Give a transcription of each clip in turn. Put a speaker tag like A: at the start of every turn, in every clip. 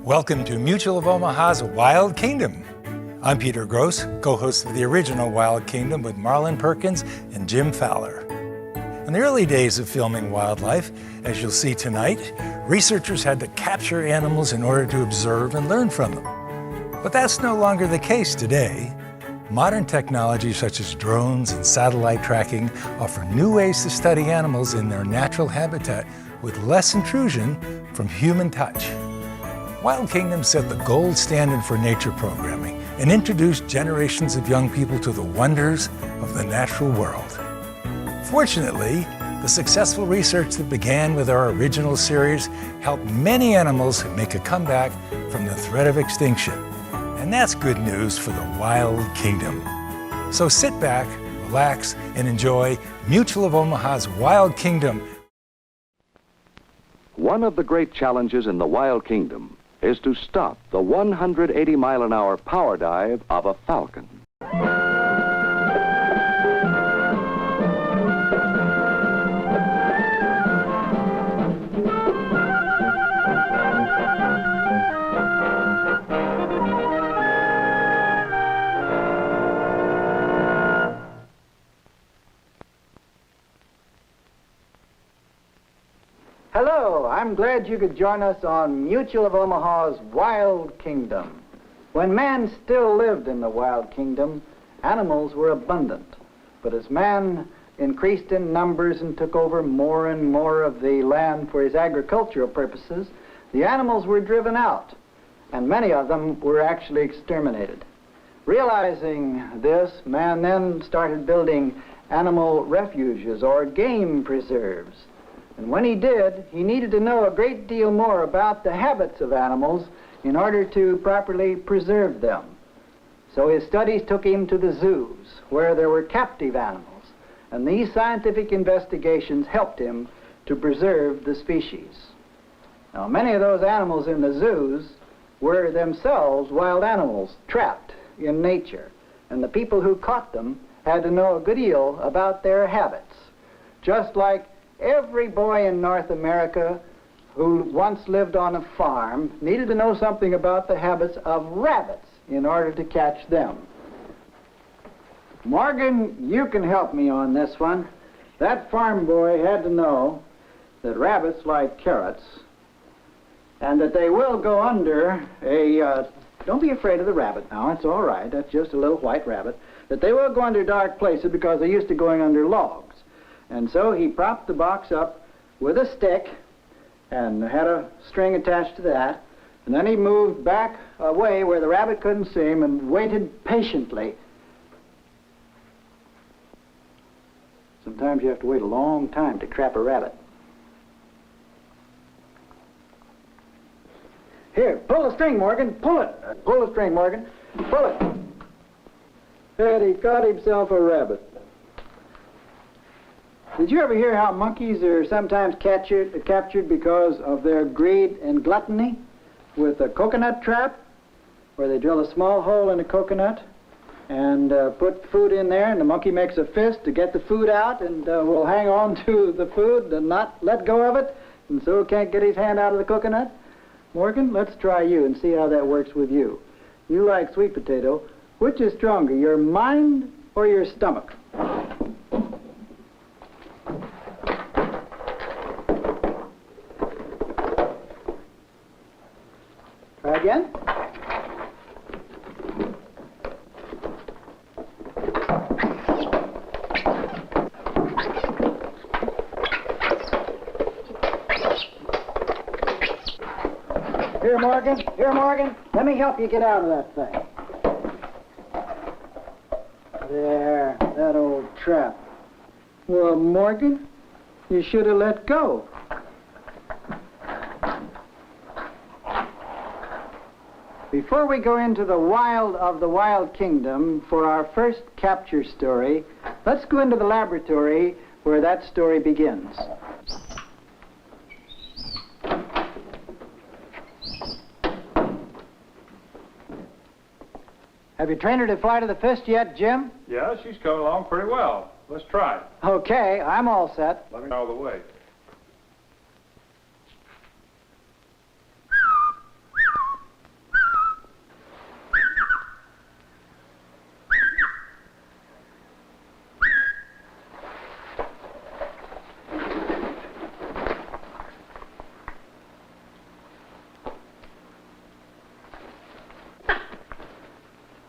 A: Welcome to Mutual of Omaha's Wild Kingdom. I'm Peter Gross, co-host of the original Wild Kingdom with Marlin, Perkins, and Jim Fowler. In the early days of filming wildlife, as you'll see tonight, researchers had to capture animals in order to observe and learn from them. But that's no longer the case today. Modern technology such as drones and satellite tracking offer new ways to study animals in their natural habitat with less intrusion from human touch. Wild Kingdom set the gold standard for nature programming and introduced generations of young people to the wonders of the natural world. Fortunately, the successful research that began with our original series helped many animals make a comeback from the threat of extinction. And that's good news for the Wild Kingdom. So sit back, relax, and enjoy Mutual of Omaha's Wild Kingdom.
B: One of the great challenges in the Wild Kingdom is to stop the 180-mile-an-hour power dive of a falcon.
C: Hello, I'm glad you could join us on Mutual of Omaha's Wild Kingdom. When man still lived in the Wild Kingdom, animals were abundant. But as man increased in numbers and took over more and more of the land for his agricultural purposes, the animals were driven out, and many of them were actually exterminated. Realizing this, man then started building animal refuges or game preserves. And when he did, he needed to know a great deal more about the habits of animals in order to properly preserve them. So his studies took him to the zoos, where there were captive animals. And these scientific investigations helped him to preserve the species. Now, many of those animals in the zoos were themselves wild animals, trapped in nature. And the people who caught them had to know a good deal about their habits. Just like every boy in North America who once lived on a farm needed to know something about the habits of rabbits in order to catch them. Morgan, you can help me on this one. That farm boy had to know that rabbits like carrots and that they will go under don't be afraid of the rabbit now, it's all right, that's just a little white rabbit, that they will go under dark places because they're used to going under logs. And so he propped the box up with a stick and had a string attached to that. And then he moved back away where the rabbit couldn't see him and waited patiently. Sometimes you have to wait a long time to trap a rabbit. Here, pull the string, Morgan. Pull it. Pull the string, Morgan. Pull it. And he caught himself a rabbit. Did you ever hear how monkeys are sometimes captured because of their greed and gluttony with a coconut trap, where they drill a small hole in a coconut and put food in there, and the monkey makes a fist to get the food out and will hang on to the food and not let go of it, and so can't get his hand out of the coconut? Morgan, let's try you and see how that works with you. You like sweet potato. Which is stronger, your mind or your stomach? Try again. Here, Morgan. Here, Morgan. Let me help you get out of that thing. There, that old trap. Well, Morgan, you should have let go. Before we go into the wild of the Wild Kingdom for our first capture story, let's go into the laboratory where that story begins. Have you trained her to fly to the fist yet, Jim?
D: Yeah, she's coming along pretty well. Let's try it.
C: Okay, I'm all set.
D: Let me know the way.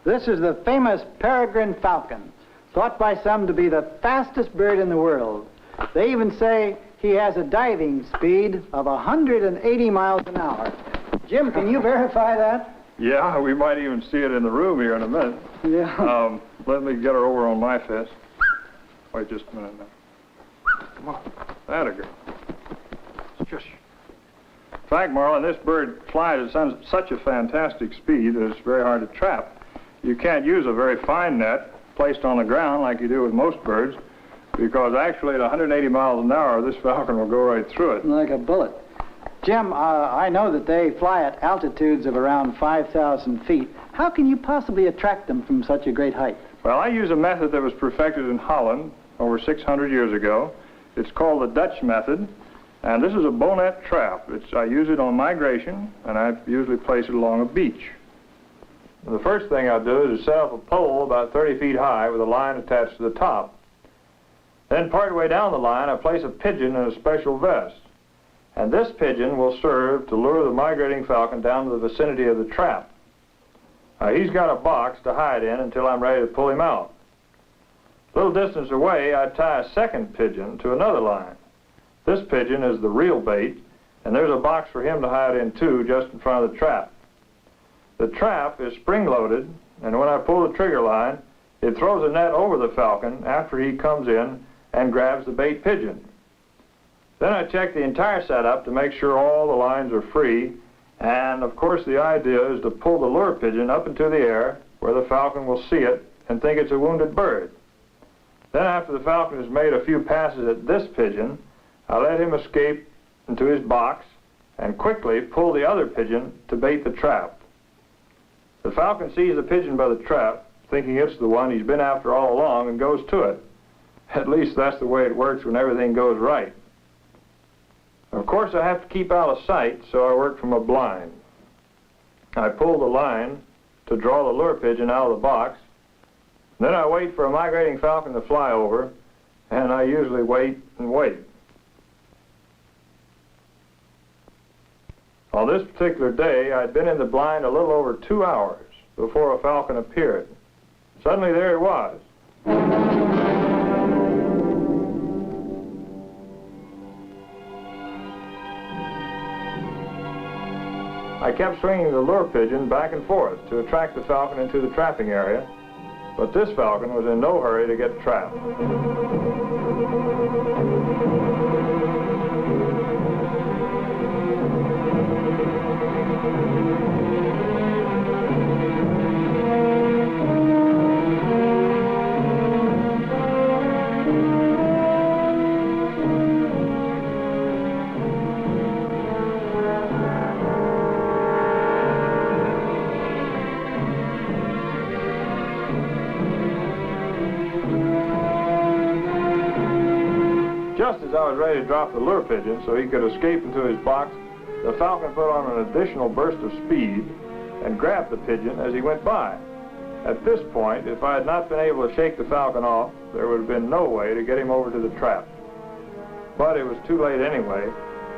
C: This is the famous peregrine falcon, thought by some to be the fastest bird in the world. They even say he has a diving speed of 180 miles an hour. Jim, can you verify that?
D: Yeah, we might even see it in the room here in a minute.
C: Yeah.
D: Let me get her over on my fist. Wait just a minute now. Come on. Atta girl. Shush. In fact, Marlin, this bird flies at such a fantastic speed that it's very hard to trap. You can't use a very fine net placed on the ground like you do with most birds, because actually at 180 miles an hour, this falcon will go right through it.
C: Like a bullet. Jim, I know that they fly at altitudes of around 5,000 feet. How can you possibly attract them from such a great height?
D: Well, I use a method that was perfected in Holland over 600 years ago. It's called the Dutch method, and this is a bow-net trap. I use it on migration, and I usually place it along a beach. And the first thing I'll do is set up a pole about 30 feet high with a line attached to the top. Then partway down the line, I place a pigeon in a special vest. And this pigeon will serve to lure the migrating falcon down to the vicinity of the trap. He's got a box to hide in until I'm ready to pull him out. A little distance away, I tie a second pigeon to another line. This pigeon is the real bait, and there's a box for him to hide in too, just in front of the trap. The trap is spring-loaded, and when I pull the trigger line, it throws a net over the falcon after he comes in and grabs the bait pigeon. Then I check the entire setup to make sure all the lines are free, and of course the idea is to pull the lure pigeon up into the air where the falcon will see it and think it's a wounded bird. Then after the falcon has made a few passes at this pigeon, I let him escape into his box and quickly pull the other pigeon to bait the trap. The falcon sees the pigeon by the trap, thinking it's the one he's been after all along, and goes to it. At least that's the way it works when everything goes right. Of course, I have to keep out of sight, so I work from a blind. I pull the line to draw the lure pigeon out of the box. Then I wait for a migrating falcon to fly over, and I usually wait and wait. On this particular day, I'd been in the blind a little over 2 hours before a falcon appeared. Suddenly, there it was. I kept swinging the lure pigeon back and forth to attract the falcon into the trapping area, but this falcon was in no hurry to get trapped. Just as I was ready to drop the lure pigeon so he could escape into his box, the falcon put on an additional burst of speed and grabbed the pigeon as he went by. At this point, if I had not been able to shake the falcon off, there would have been no way to get him over to the trap. But it was too late anyway,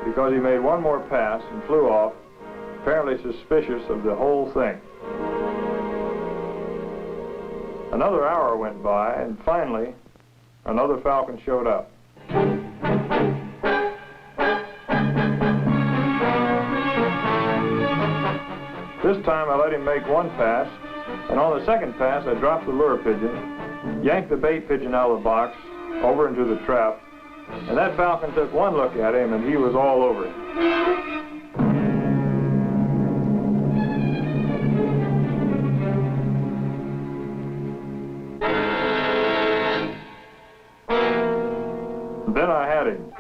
D: because he made one more pass and flew off, apparently suspicious of the whole thing. Another hour went by, and finally, another falcon showed up. This time I let him make one pass, and on the second pass I dropped the lure pigeon, yanked the bait pigeon out of the box, over into the trap, and that falcon took one look at him and he was all over him. Then I had him.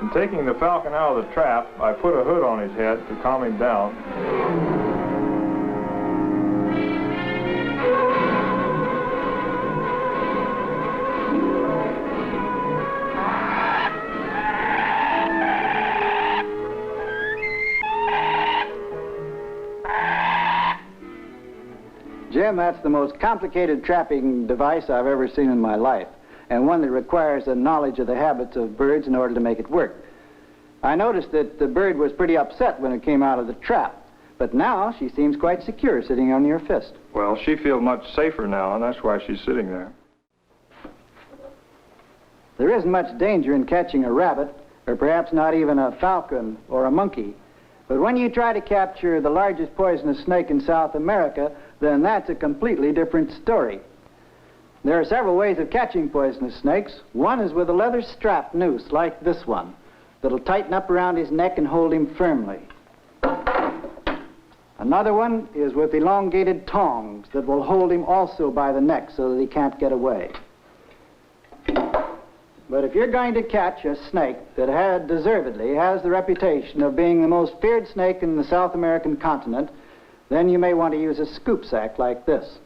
D: In taking the falcon out of the trap, I put a hood on his head to calm him down.
C: Jim, that's the most complicated trapping device I've ever seen in my life. and one that requires a knowledge of the habits of birds in order to make it work. I noticed that the bird was pretty upset when it came out of the trap, but now she seems quite secure sitting on your fist.
D: Well, she feels much safer now, and that's why she's sitting there.
C: There isn't much danger in catching a rabbit, or perhaps not even a falcon or a monkey. But when you try to capture the largest poisonous snake in South America, then that's a completely different story. There are several ways of catching poisonous snakes. One is with a leather strap noose, like this one, that'll tighten up around his neck and hold him firmly. Another one is with elongated tongs that will hold him also by the neck so that he can't get away. But if you're going to catch a snake that deservedly has the reputation of being the most feared snake in the South American continent, then you may want to use a scoop sack like this.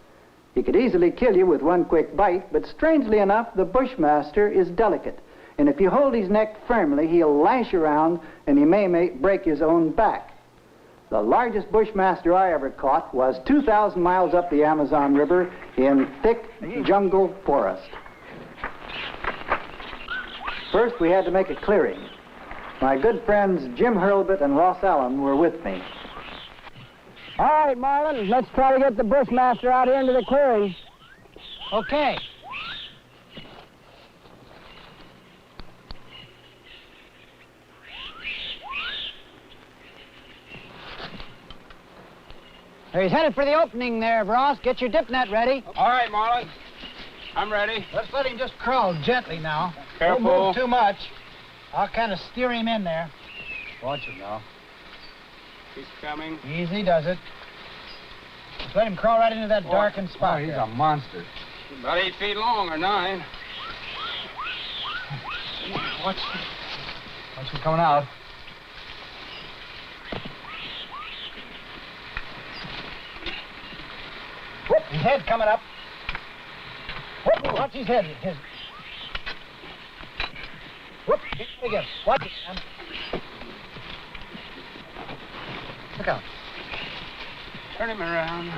C: He could easily kill you with one quick bite, but strangely enough, the bushmaster is delicate. And if you hold his neck firmly, he'll lash around and he may break his own back. The largest bushmaster I ever caught was 2,000 miles up the Amazon River in thick jungle forest. First, we had to make a clearing. My good friends Jim Hurlbut and Ross Allen were with me.
E: All right, Marlin, let's try to get the bushmaster out here into the clearing.
C: Okay.
E: He's headed for the opening there, Ross. Get your dip net ready.
F: All right, Marlin. I'm ready.
E: Let's let him just crawl gently now.
F: Careful.
E: Don't move too much. I'll kind of steer him in there. Watch him now.
F: He's coming.
E: Easy does it. Just let him crawl right into that darkened spot.
F: he's
E: there.
F: a monster. About 8 feet long or 9.
E: Watch him coming out. Whoop, his head coming up. Whoop, watch his head. Whoop, here he goes. Watch it, man. Look out.
F: Turn him around.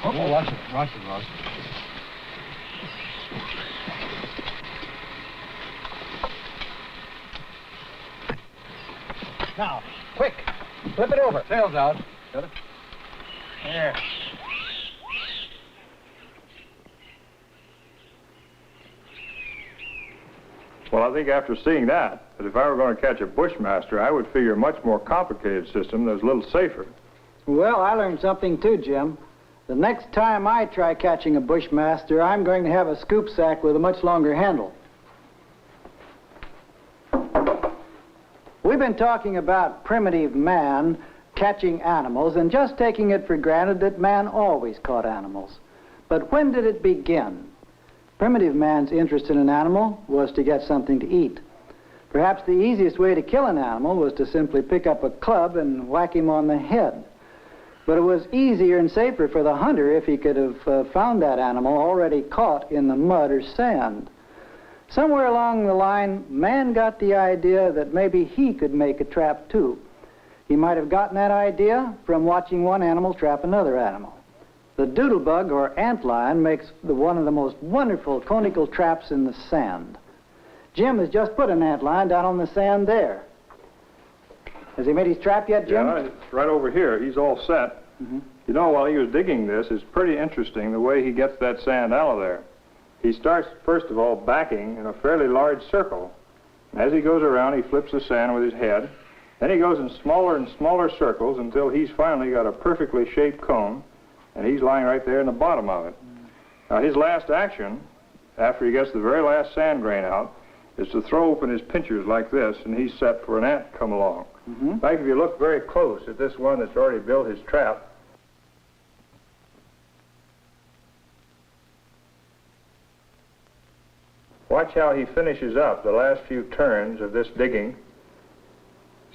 E: Oh, watch it, Ross. Now, quick, flip it over.
F: Tail's out.
E: Got it? There.
D: Well, I think after seeing that if I were going to catch a bushmaster, I would figure a much more complicated system that was a little safer.
C: Well, I learned something too, Jim. The next time I try catching a bushmaster, I'm going to have a scoop sack with a much longer handle. We've been talking about primitive man catching animals and just taking it for granted that man always caught animals. But when did it begin? Primitive man's interest in an animal was to get something to eat. Perhaps the easiest way to kill an animal was to simply pick up a club and whack him on the head. But it was easier and safer for the hunter if he could have found that animal already caught in the mud or sand. Somewhere along the line, man got the idea that maybe he could make a trap too. He might have gotten that idea from watching one animal trap another animal. The doodlebug or antlion makes one of the most wonderful conical traps in the sand. Jim has just put an antlion down on the sand there. Has he made his trap yet, Jim?
D: Yeah, it's right over here. He's all set.
C: Mm-hmm.
D: You know, while he was digging this, it's pretty interesting the way he gets that sand out of there. He starts, first of all, backing in a fairly large circle. And as he goes around, he flips the sand with his head. Then he goes in smaller and smaller circles until he's finally got a perfectly shaped cone, and he's lying right there in the bottom of it. Now, his last action, after he gets the very last sand grain out, is to throw open his pinchers like this, and he's set for an ant to come along.
C: Mm-hmm.
D: In fact, if you look very close at this one that's already built his trap, watch how he finishes up the last few turns of this digging.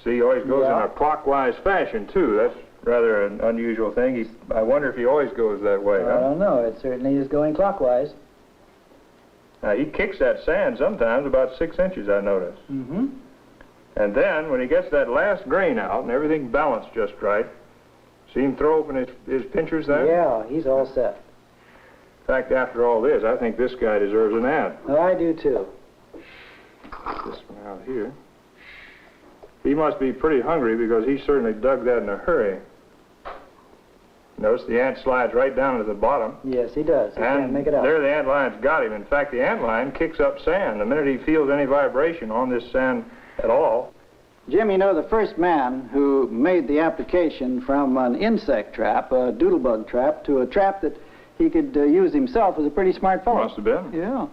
D: See, he always goes in a clockwise fashion, too. That's rather an unusual thing. I wonder if he always goes that way,
C: I
D: huh?
C: don't know. It certainly is going clockwise.
D: Now, he kicks that sand sometimes about 6 inches, I notice.
C: Mm-hmm.
D: And then, when he gets that last grain out and everything balanced just right, see him throw open his pinchers there?
C: Yeah, he's all set.
D: In fact, after all this, I think this guy deserves an ad.
C: Oh, I do too.
D: This one out here. He must be pretty hungry because he certainly dug that in a hurry. Notice the ant slides right down to the bottom.
C: Yes, he does. He can't
D: And
C: make it out.
D: there the antline's got him. In fact, the antline kicks up sand. The minute he feels any vibration on this sand at all.
C: Jim, you know, the first man who made the application from an insect trap, a doodlebug trap, to a trap that he could use himself was a pretty smart fellow.
D: Must have been.
C: Yeah.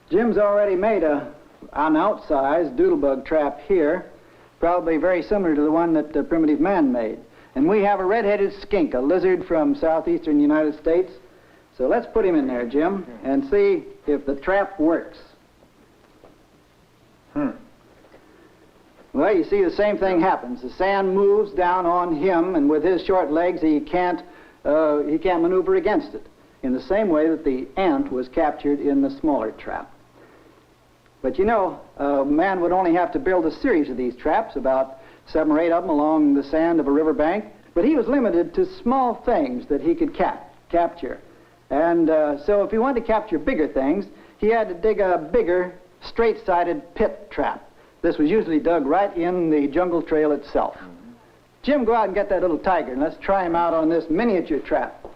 C: Jim's already made an outsized doodlebug trap here, probably very similar to the one that the primitive man made. And we have a red-headed skink, a lizard from southeastern United States. So let's put him in there, Jim, and see if the trap works. Well, you see the same thing happens. The sand moves down on him, and with his short legs, he can't maneuver against it, in the same way that the ant was captured in the smaller trap. But you know, a man would only have to build a series of these traps, about 7 or 8 of them along the sand of a riverbank, but he was limited to small things that he could capture. And so if he wanted to capture bigger things, he had to dig a bigger, straight-sided pit trap. This was usually dug right in the jungle trail itself. Jim, go out and get that little tiger, and let's try him out on this miniature trap.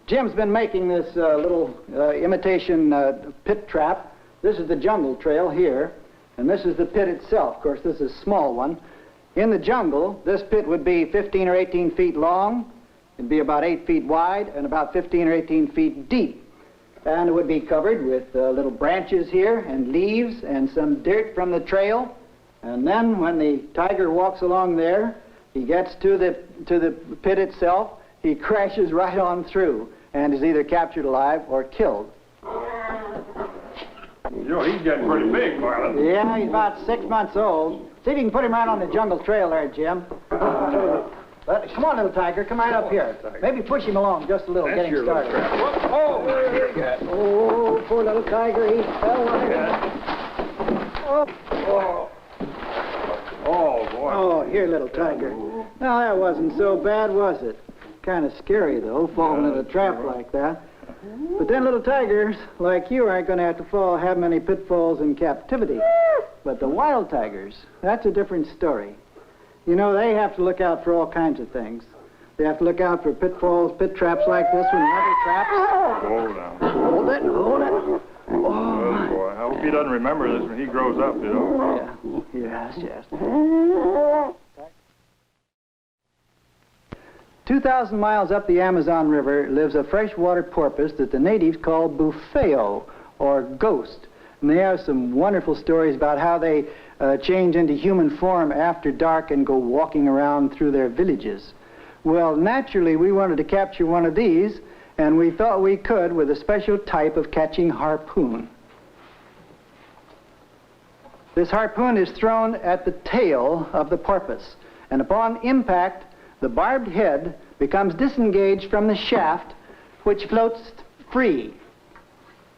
C: Jim's been making this little imitation pit trap. This is the jungle trail here, and this is the pit itself. Of course, this is a small one. In the jungle, this pit would be 15 or 18 feet long. It'd be about 8 feet wide and about 15 or 18 feet deep. And it would be covered with little branches here and leaves and some dirt from the trail. And then when the tiger walks along there, he gets to the pit itself, he crashes right on through and is either captured alive or killed.
D: You know, he's getting pretty big, Marlin.
C: Yeah, he's about 6 months old. See if you can put him right on the jungle trail there, Jim. But come on, little tiger, come right up here. Maybe push him along just a little, get him started.
D: Oh, there you go.
C: Oh, poor little tiger, he fell right in.
D: Oh, boy.
C: Oh, here, little tiger. Now, that wasn't so bad, was it? Kind of scary, though, falling in a trap like that. But then little tigers, like you, aren't going to have to have many pitfalls in captivity. But the wild tigers, that's a different story. You know, they have to look out for all kinds of things. They have to look out for pitfalls, pit traps like this one, and other traps.
D: Hold on.
C: Hold it, hold it.
D: Oh, boy. I hope he doesn't remember this when he grows up, you know.
C: Yeah. Yes. 2,000 miles up the Amazon River lives a freshwater porpoise that the natives call bufeo, or ghost. And they have some wonderful stories about how they change into human form after dark and go walking around through their villages. Well, naturally, we wanted to capture one of these, and we thought we could with a special type of catching harpoon. This harpoon is thrown at the tail of the porpoise, and upon impact, the barbed head becomes disengaged from the shaft, which floats free.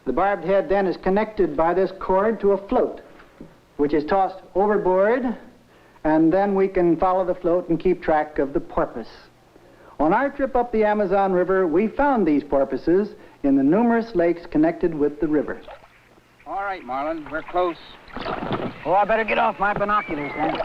C: The barbed head then is connected by this cord to a float, which is tossed overboard, and then we can follow the float and keep track of the porpoise. On our trip up the Amazon River, we found these porpoises in the numerous lakes connected with the river.
F: All right, Marlin, we're close.
C: Oh, I better get off my binoculars then.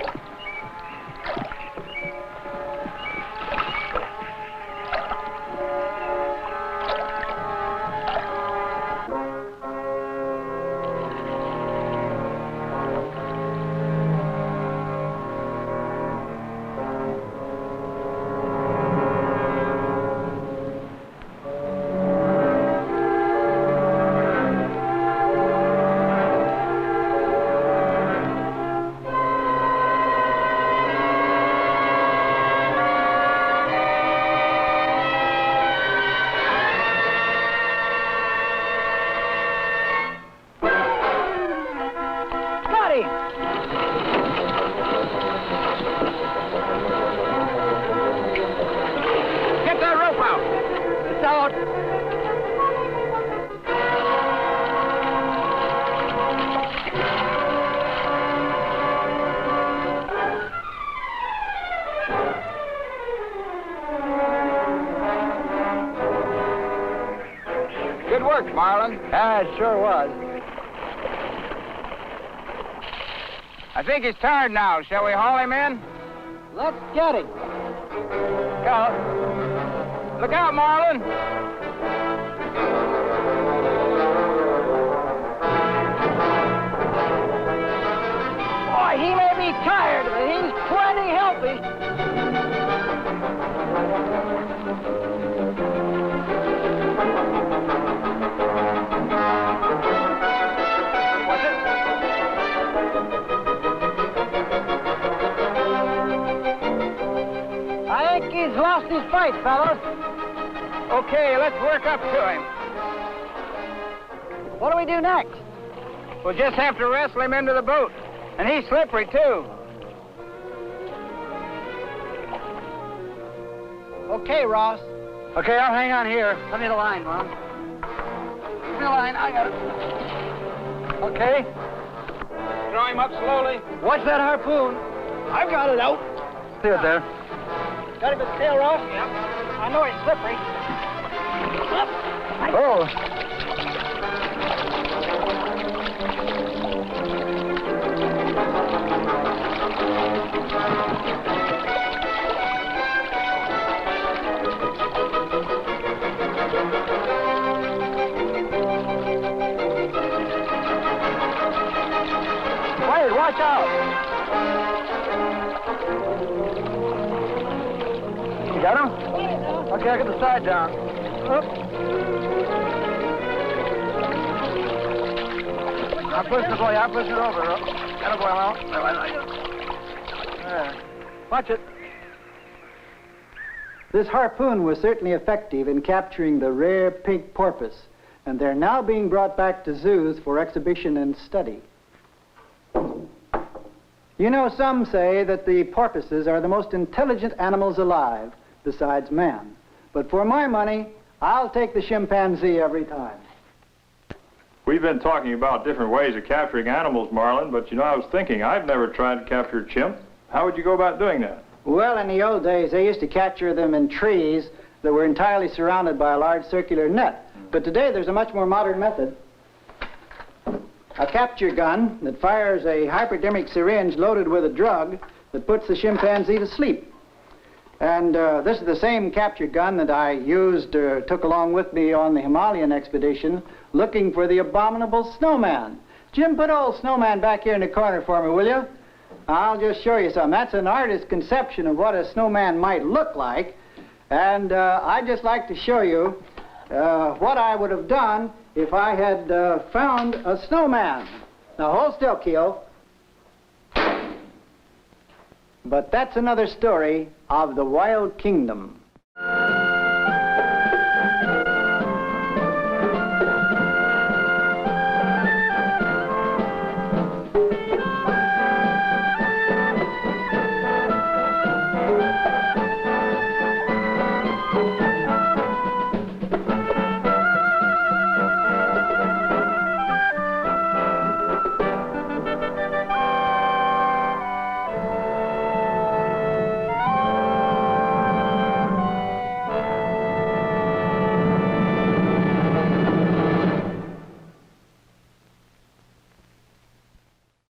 F: worked, Marlin.
E: Yeah, it sure was.
F: I think he's tired now. Shall we haul him in?
E: Let's get him.
F: Look out, Marlin.
E: Boy, he may be tired, but he's plenty healthy.
F: What's it?
E: I think he's lost his fight, fellas.
F: Okay, let's work up to him.
E: What do we do next?
F: We'll just have to wrestle him into the boat. And he's slippery, too.
E: Okay, Ross.
F: Okay, I'll hang on here.
E: Give me the line, Mom.
F: Give me the line. I got it. Okay. Throw him up slowly.
E: Watch that harpoon.
F: I've got it out.
E: There, there. Got him at the tail, Ross?
F: Yep.
E: I know he's slippery.
F: Oh.
E: Wait, watch out.
F: You got him? Okay, I'll get the side down. I'm pushing it, boy. I'm pushing it over. Got a boy out. There. Watch it.
C: This harpoon was certainly effective in capturing the rare pink porpoise, and they're now being brought back to zoos for exhibition and study. You know, some say that the porpoises are the most intelligent animals alive, besides man. But for my money, I'll take the chimpanzee every time.
D: We've been talking about different ways of capturing animals, Marlin, but you know, I was thinking, I've never tried to capture a chimp. How would you go about doing that?
C: Well, in the old days, they used to capture them in trees that were entirely surrounded by a large circular net. But today, there's a much more modern method. A capture gun that fires a hypodermic syringe loaded with a drug that puts the chimpanzee to sleep. And this is the same capture gun that I took along with me on the Himalayan expedition, looking for the abominable snowman. Jim, put old snowman back here in the corner for me, will you? I'll just show you something. That's an artist's conception of what a snowman might look like. And I'd just like to show you what I would have done if I had found a snowman. Now, hold still, Keel. But that's another story of the Wild Kingdom.